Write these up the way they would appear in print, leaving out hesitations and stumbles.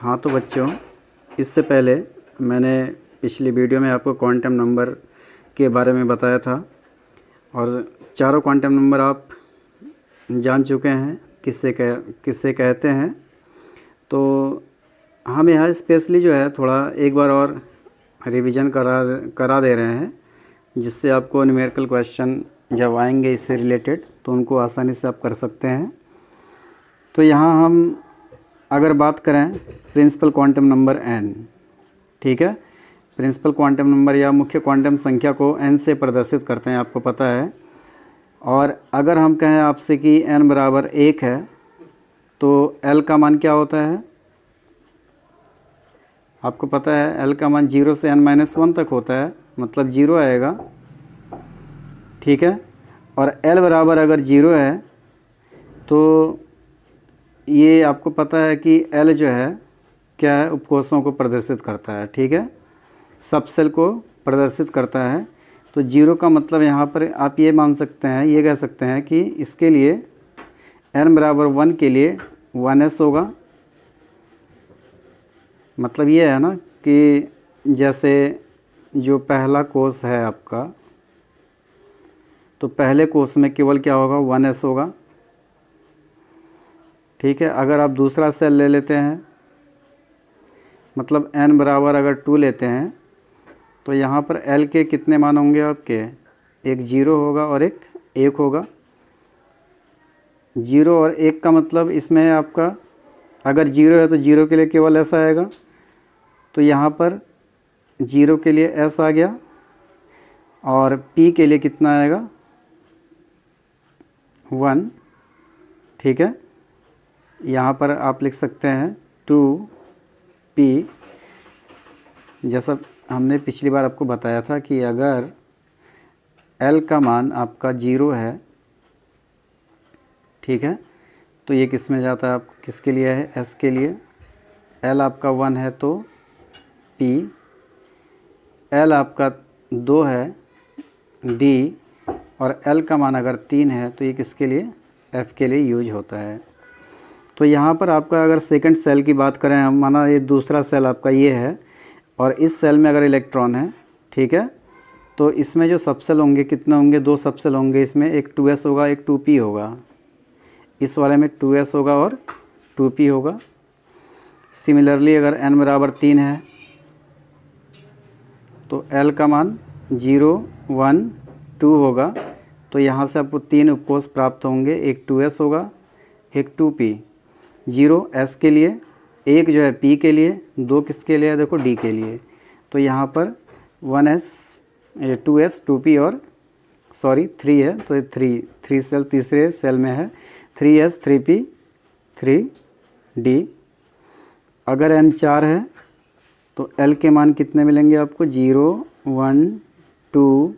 हाँ तो बच्चों, इससे पहले मैंने पिछली वीडियो में आपको क्वांटम नंबर के बारे में बताया था और चारों क्वांटम नंबर आप जान चुके हैं किससे कहते हैं। तो हम यहाँ स्पेशली जो है थोड़ा एक बार और रिवीजन करा दे रहे हैं, जिससे आपको न्यूमेरिकल क्वेश्चन जब आएंगे इससे रिलेटेड तो उनको आसानी से आप कर सकते हैं। तो यहाँ हम अगर बात करें प्रिंसिपल क्वांटम नंबर n, ठीक है, प्रिंसिपल क्वांटम नंबर या मुख्य क्वांटम संख्या को n से प्रदर्शित करते हैं, आपको पता है। और अगर हम कहें आपसे कि n बराबर 1 है तो l का मान क्या होता है, आपको पता है l का मान 0 से n-1 तक होता है, मतलब 0 आएगा, ठीक है। और l बराबर अगर 0 है तो ये आपको पता है कि L जो है क्या है, उपकोषों को प्रदर्शित करता है, ठीक है, सबसेल को प्रदर्शित करता है। तो 0 का मतलब यहाँ पर आप ये मान सकते हैं, ये कह सकते हैं कि इसके लिए n बराबर 1 के लिए 1s होगा। मतलब ये है ना कि जैसे जो पहला कोष है आपका, तो पहले कोष में केवल क्या होगा, 1s होगा, ठीक है। अगर आप दूसरा सेल ले लेते हैं, मतलब n बराबर अगर 2 लेते हैं तो यहाँ पर l के कितने मान होंगे आपके, एक 0 होगा और एक 1 होगा। 0 और 1 का मतलब इसमें आपका अगर 0 है तो 0 के लिए केवल s आएगा, तो यहाँ पर 0 के लिए s आ गया और p के लिए कितना आएगा, 1, ठीक है। यहाँ पर आप लिख सकते हैं 2p, जैसा हमने पिछली बार आपको बताया था कि अगर l का मान आपका 0 है, ठीक है, तो ये किस में जाता है, आप किसके लिए है, s के लिए। l आपका 1 है तो p, l आपका 2 है d, और l का मान अगर 3 है तो ये किसके लिए, f के लिए यूज होता है। तो यहाँ पर आपका अगर सेकंड सेल की बात करें हम, माना ये दूसरा सेल आपका ये है और इस सेल में अगर इलेक्ट्रॉन है, ठीक है, तो इसमें जो सबसेल होंगे कितने होंगे, 2 सबसेल होंगे, इसमें एक 2s होगा एक 2p होगा, इस वाले में 2s होगा और 2p होगा। सिमिलरली अगर n बराबर 3 है तो l का मान 0, 1, 2 होगा, तो यहाँ से आपको 3 उपकोष प्राप्त होंगे, एक 2s होगा एक 2p। 0 s के लिए, 1 जो है p के लिए, 2 किसके लिए है, देखो d के लिए। तो यहाँ पर 1s 2s 2p और 3 है, तो 3 सेल तीसरे सेल में है, 3s 3p 3d। अगर n 4 है तो l के मान कितने मिलेंगे आपको, 0, 1, 2,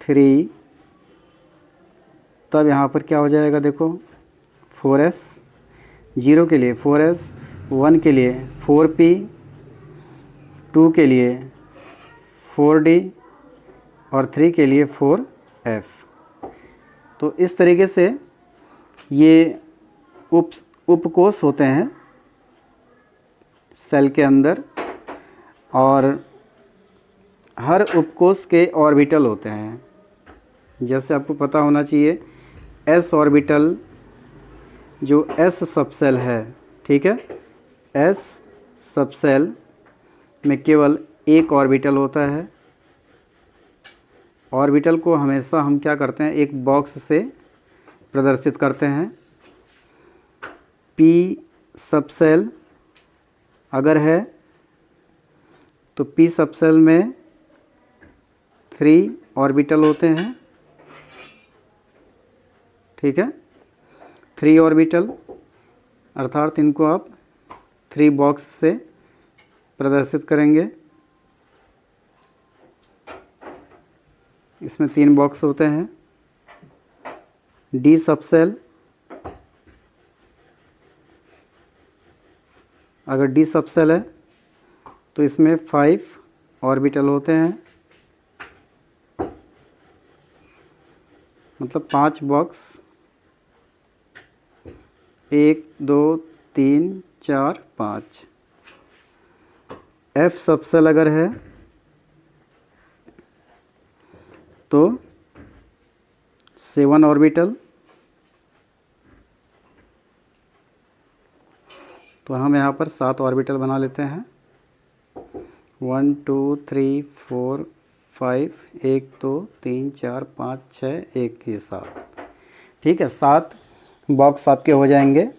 3, तब यहाँ पर क्या हो जाएगा, देखो 4s, 0 के लिए 4s, 1 के लिए 4p, 2 के लिए 4d और 3 के लिए 4f। तो इस तरीके से ये उपकोष होते हैं सेल के अंदर, और हर उपकोष के ऑर्बिटल होते हैं। जैसे आपको पता होना चाहिए s ऑर्बिटल जो s सबसेल है, ठीक है, s सबसेल में केवल एक ऑर्बिटल होता है। ऑर्बिटल को हमेशा हम क्या करते हैं, एक बॉक्स से प्रदर्शित करते हैं। p सबसेल अगर है तो p सबसेल में 3 ऑर्बिटल होते हैं, ठीक है, 3 ऑर्बिटल, अर्थात इनको आप 3 बॉक्स से प्रदर्शित करेंगे। इसमें 3 बॉक्स होते हैं। d सबसेल, अगर d सबसेल है तो इसमें 5 ऑर्बिटल होते हैं, मतलब 5 बॉक्स, 1, 2, 3, 4, 5, F सबसेल अगर है तो 7 ऑर्बिटल, तो हम यहाँ पर 7 ऑर्बिटल बना लेते हैं। 1 2 3 4 5, 1 2 3 4 5 6, 1 ये 7। ठीक है, 7 बॉक्स आपके हो जाएंगे।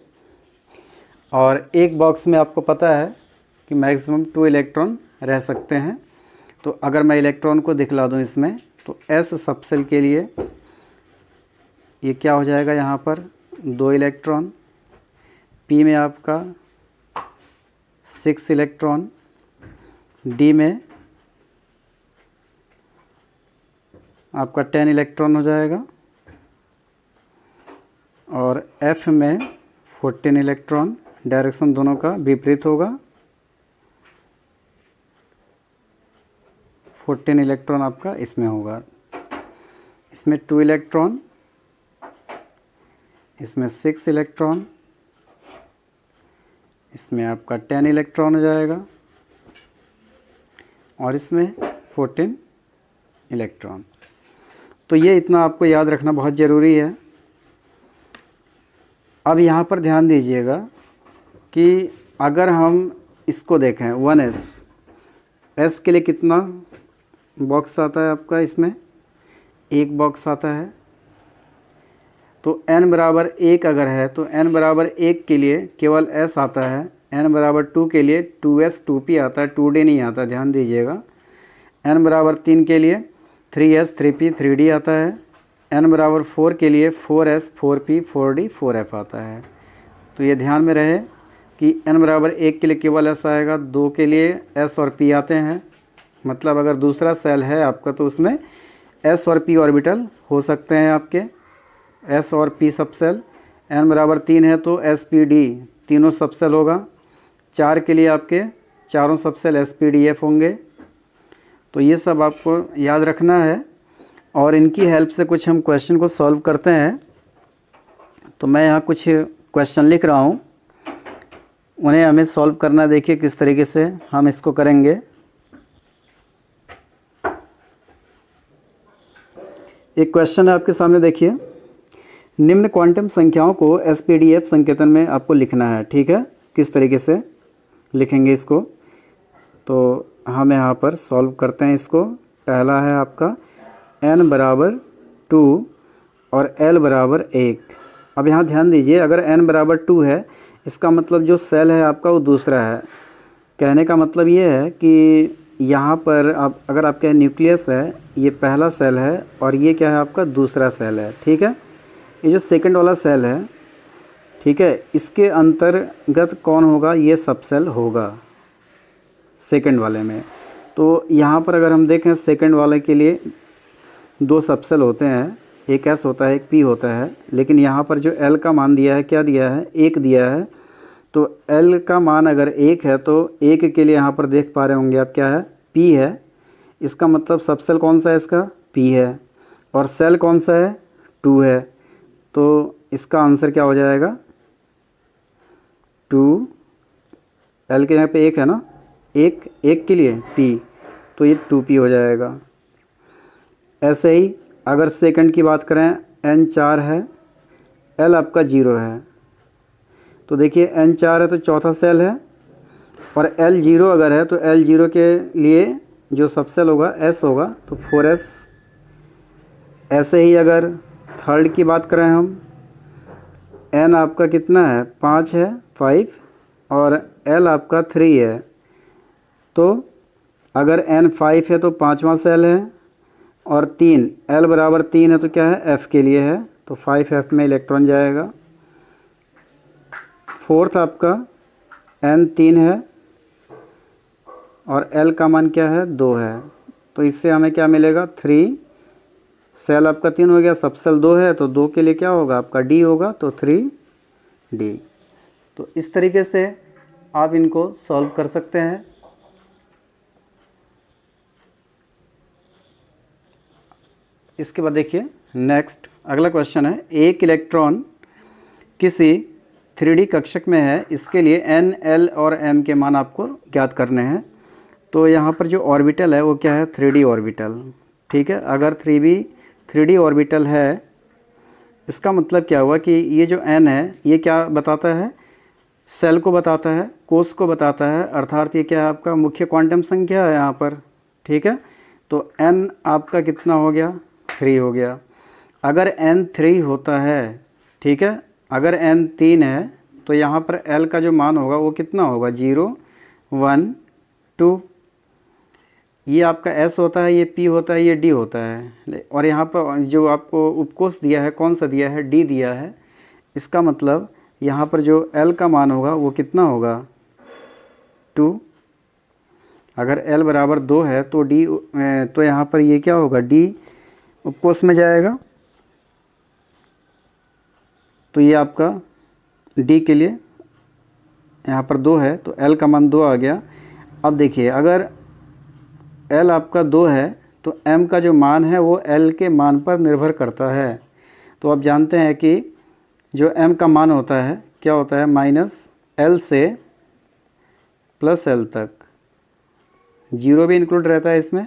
और एक बॉक्स में आपको पता है कि मैक्सिमम 2 इलेक्ट्रॉन रह सकते हैं। तो अगर मैं इलेक्ट्रॉन को दिखला दूं इसमें, तो S सबसेल के लिए ये क्या हो जाएगा, यहाँ पर 2 इलेक्ट्रॉन, P में आपका 6 इलेक्ट्रॉन, D में आपका 10 इलेक्ट्रॉन हो जाएगा, और F में 14 इलेक्ट्रॉन। डायरेक्शन दोनों का विपरीत होगा। 14 इलेक्ट्रॉन आपका इसमें होगा, इसमें 2 इलेक्ट्रॉन, इसमें 6 इलेक्ट्रॉन, इसमें आपका 10 इलेक्ट्रॉन हो जाएगा, और इसमें 14 इलेक्ट्रॉन। तो ये इतना आपको याद रखना बहुत ज़रूरी है। अब यहाँ पर ध्यान दीजिएगा कि अगर हम इसको देखें 1s, S के लिए कितना बॉक्स आता है आपका, इसमें एक बॉक्स आता है। तो n बराबर 1 अगर है तो n बराबर 1 के लिए केवल S आता है, n बराबर 2 के लिए 2s 2p आता है, 2d नहीं आता, ध्यान दीजिएगा। n बराबर 3 के लिए 3s 3p 3d आता है, n बराबर 4 के लिए 4s 4p 4d 4f आता है। तो ये ध्यान में रहे कि n बराबर 1 के लिए केवल s आएगा, 2 के लिए s और p आते हैं। मतलब अगर दूसरा सेल है आपका तो उसमें s और p ऑर्बिटल हो सकते हैं आपके, s और p सबसेल। n बराबर 3 है तो s p d तीनों सबसेल होगा। 4 के लिए आपके चारों subshell s p d f होंगे। तो ये सब आपको याद रखना है, और इनकी हेल्प से कुछ हम क्वेश्चन को सॉल्व करते हैं। तो मैं यहाँ कुछ क्वेश्चन लिख रहा हूँ, उन्हें हमें सॉल्व करना। देखिए किस तरीके से हम इसको करेंगे। एक क्वेश्चन है आपके सामने, देखिए। निम्न क्वांटम संख्याओं को SPDF संकेतन में आपको लिखना है। ठीक है, किस तरीके से लिखेंगे इसको, तो हम यहाँ पर सॉल्व करते हैं इसको। पहला है आपका n बराबर 2 और l बराबर 1। अब यहाँ ध्यान दीजिए, अगर n बराबर 2 है, इसका मतलब जो सेल है आपका वो दूसरा है। कहने का मतलब ये है कि यहाँ पर आप अगर आपका न्यूक्लियस है, ये पहला सेल है, और ये क्या है आपका दूसरा सेल है। ठीक है, ये जो सेकंड वाला सेल है, ठीक है, इसके अंतर्गत कौन होगा, ये सबसेल होगा सेकंड वाले में। तो यहाँ पर अगर हम देखें सेकंड वाले के लिए 2 सबसेल होते हैं, एक S होता है, एक P होता है। लेकिन यहाँ पर जो L का मान दिया है, क्या दिया है, 1 दिया है। तो L का मान अगर 1 है तो 1 के लिए यहाँ पर देख पा रहे होंगे आप, क्या है, P है। इसका मतलब सबसेल कौन सा है इसका, P है, और सेल कौन सा है, 2 है। तो इसका आंसर क्या हो जाएगा, 2। L के यहाँ पे 1 है ना, 1 के लिए P, तो ये 2P हो जाएगा। ऐसे ही अगर सेकंड की बात करें, n 4 है, L आपका 0 है। तो देखिए n 4 है तो चौथा सेल है, और L 0 अगर है तो L 0 के लिए जो सबसेल होगा S होगा, तो 4S। ऐसे ही अगर थर्ड की बात करें हम, n आपका कितना है, 5 है, 5, और L आपका 3 है। तो अगर n 5 है तो 5वां सेल है, और 3 L बराबर 3 है तो क्या है, F के लिए है, तो 5F में इलेक्ट्रॉन जाएगा। फोर्थ आपका n 3 है, और L का मान क्या है, 2 है। तो इससे हमें क्या मिलेगा, 3। सेल आपका 3 हो गया, सबसेल 2 है, तो 2 के लिए क्या होगा आपका, D होगा, तो 3D। तो इस तरीके से आप इनको सॉल्व कर सकते हैं। इसके बाद देखिए नेक्स्ट अगला क्वेश्चन है, एक इलेक्ट्रॉन किसी 3D कक्षक में है, इसके लिए n, l और m के मान आपको ज्ञात करने हैं। तो यहाँ पर जो ऑर्बिटल है वो क्या है, 3D ऑर्बिटल। ठीक है, अगर 3D ऑर्बिटल है, इसका मतलब क्या हुआ कि ये जो n है ये क्या बताता है, सेल को बताता है, कोष को बताता है, अर्थात ये क्या है, आपका मुख्य क्वांटम संख्या है यहाँ पर। ठीक है, तो n आपका कितना हो गया, 3 हो गया। अगर n 3 होता है, ठीक है, अगर n 3 है तो यहाँ पर l का जो मान होगा वो कितना होगा, 0 1 2। ये आपका s होता है, ये p होता है, ये d होता है। और यहाँ पर जो आपको उपकोष दिया है, कौन सा दिया है, d दिया है। इसका मतलब यहाँ पर जो l का मान होगा वो कितना होगा, 2। अगर l बराबर 2 है तो d, तो यहाँ पर ये क्या होगा, d उपकोष में जाएगा। तो ये आपका d के लिए यहाँ पर 2 है तो l का मान 2 आ गया। अब देखिए, अगर l आपका 2 है तो m का जो मान है वो l के मान पर निर्भर करता है। तो आप जानते हैं कि जो m का मान होता है क्या होता है, -l से +l तक, 0 भी इंक्लूड रहता है इसमें।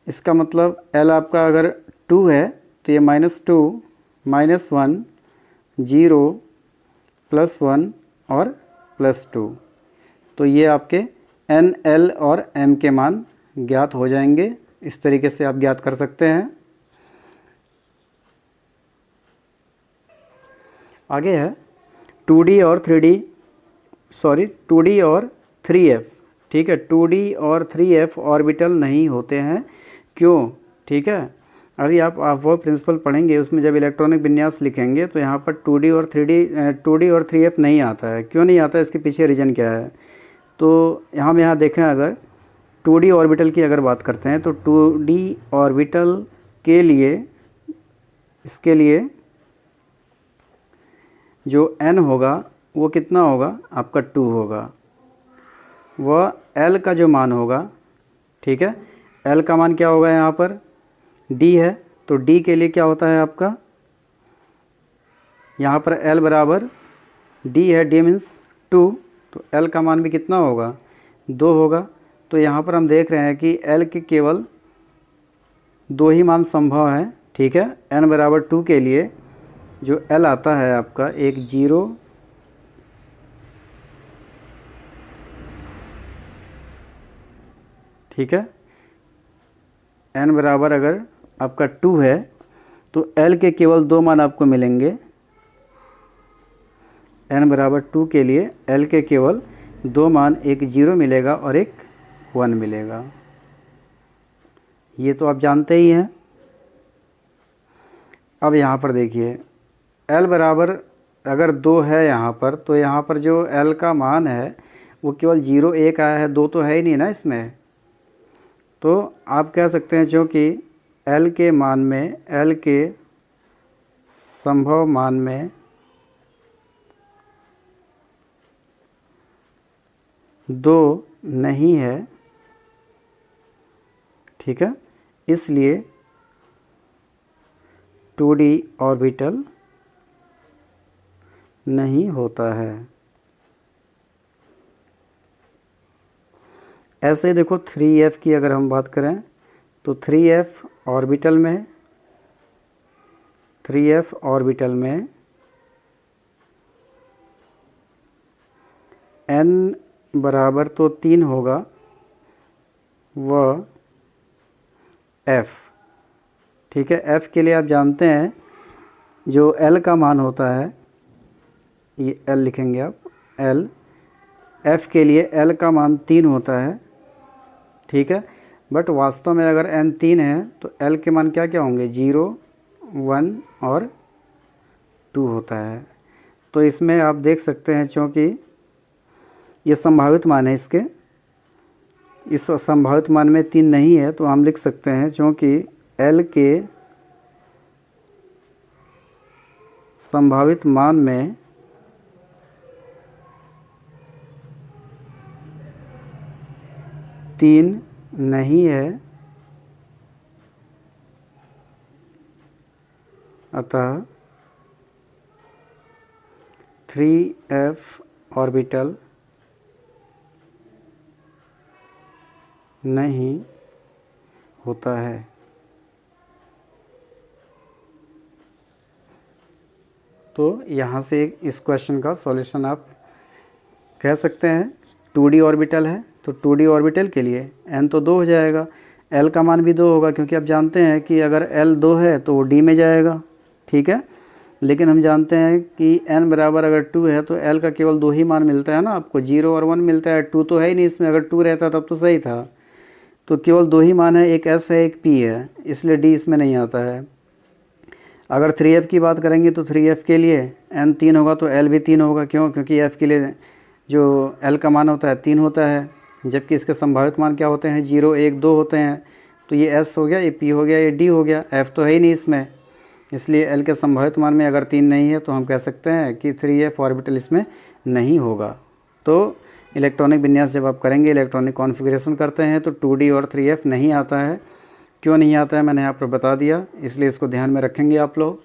इसका मतलब l आपका अगर 2 है तो ये -2 -1 0 +1 और +2। तो ये आपके n, l और m के मान ज्ञात हो जाएंगे। इस तरीके से आप ज्ञात कर सकते हैं। आगे है 2D और 3F। ठीक है, 2D और 3F ऑर्बिटल नहीं होते हैं, क्यों? ठीक है, अभी आप वो प्रिंसिपल पढ़ेंगे, उसमें जब इलेक्ट्रॉनिक विन्यास लिखेंगे तो यहाँ पर 2D और 3F नहीं आता है। क्यों नहीं आता है, इसके पीछे रीज़न क्या है? तो हम यहाँ देखें, अगर 2D ऑर्बिटल की अगर बात करते हैं तो 2D ऑर्बिटल के लिए, इसके लिए जो n होगा वो कितना होगा, आपका 2 होगा। वह l का जो मान होगा, ठीक है, l का मान क्या होगा, यहाँ पर d है तो d के लिए क्या होता है आपका, यहाँ पर l बराबर d है, d मीन्स 2, तो l का मान भी कितना होगा, 2 होगा। तो यहाँ पर हम देख रहे हैं कि l के केवल 2 ही मान संभव है। ठीक है, n बराबर 2 के लिए जो l आता है आपका, एक 0, ठीक है, n बराबर अगर आपका 2 है तो l के केवल 2 मान आपको मिलेंगे। n बराबर 2 के लिए l के केवल 2 मान, एक 0 मिलेगा और एक 1 मिलेगा। ये तो आप जानते ही हैं। अब यहाँ पर देखिए, l बराबर अगर 2 है यहाँ पर, तो यहाँ पर जो l का मान है वो केवल 0 1 आया है, 2 तो है ही नहीं ना इसमें। तो आप कह सकते हैं क्योंकि l के मान में, l के संभव मान में 2 नहीं है, ठीक है, इसलिए 2D ऑर्बिटल नहीं होता है। ऐसे ही देखो 3F की अगर हम बात करें तो 3F ऑर्बिटल में, 3F ऑर्बिटल में n बराबर तो 3 होगा, वह f, ठीक है, f के लिए आप जानते हैं जो l का मान होता है, ये l लिखेंगे आप, l, f के लिए l का मान 3 होता है, ठीक है। बट वास्तव में अगर n 3 है तो l के मान क्या क्या होंगे, 0 1 और 2 होता है। तो इसमें आप देख सकते हैं, क्योंकि ये संभावित मान है इसके, इस संभावित मान में 3 नहीं है, तो हम लिख सकते हैं क्योंकि l के संभावित मान में तीन नहीं है, अतः 3F ऑर्बिटल नहीं होता है। तो यहाँ से इस क्वेश्चन का सॉल्यूशन आप कह सकते हैं। 2d ऑर्बिटल है तो 2d ऑर्बिटल के लिए n तो 2 हो जाएगा, l का मान भी 2 होगा, क्योंकि आप जानते हैं कि अगर l 2 है तो वो d में जाएगा, ठीक है। लेकिन हम जानते हैं कि n बराबर अगर 2 है तो l का केवल 2 ही मान मिलता है ना, आपको 0 और 1 मिलता है, 2 तो है ही नहीं इसमें। अगर 2 रहता तब तो सही था। तो केवल 2 ही मान है, एक s है एक p है, इसलिए d इसमें नहीं आता है। अगर 3f की बात करेंगे तो 3f के लिए n 3 होगा तो l भी 3 होगा। क्यों? क्योंकि f के लिए जो l का मान होता है 3 होता है, जबकि इसके संभावित मान क्या होते हैं? 0 1 2 होते हैं। तो ये s हो गया, ये p हो गया, ये d हो गया, f तो है ही नहीं इसमें, इसलिए l के संभावित मान में अगर 3 नहीं है तो हम कह सकते हैं कि 3f ऑर्बिटल इसमें नहीं होगा। तो इलेक्ट्रॉनिक विन्यास जब आप करेंगे, इलेक्ट्रॉनिक कॉन्फ़िगरेशन करते हैं तो 2d और 3f नहीं आता है। क्यों नहीं आता है मैंने यहाँ पर बता दिया, इसलिए इसको ध्यान में रखेंगे आप लोग।